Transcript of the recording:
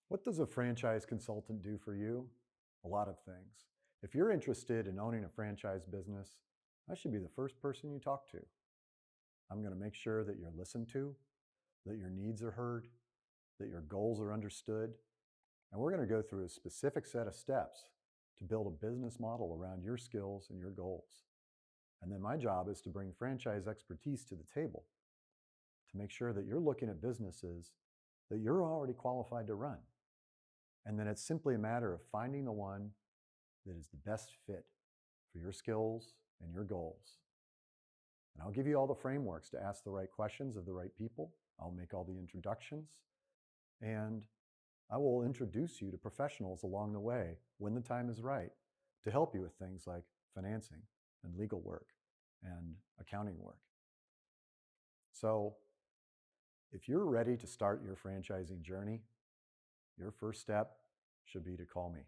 What does a franchise consultant do for you? A lot of things. If you're interested in owning a franchise business, I should be the first person you talk to. I'm going to make sure that you're listened to, that your needs are heard, that your goals are understood, and we're going to go through a specific set of steps to build a business model around your skills and your goals. And then my job is to bring franchise expertise to the table to make sure that you're looking at businesses that you're already qualified to run. And then it's simply a matter of finding the one that is the best fit for your skills and your goals. And I'll give you all the frameworks to ask the right questions of the right people. I'll make all the introductions. And I will introduce you to professionals along the way when the time is right to help you with things like financing and legal work and accounting work. So if you're ready to start your franchising journey, your first step should be to call me.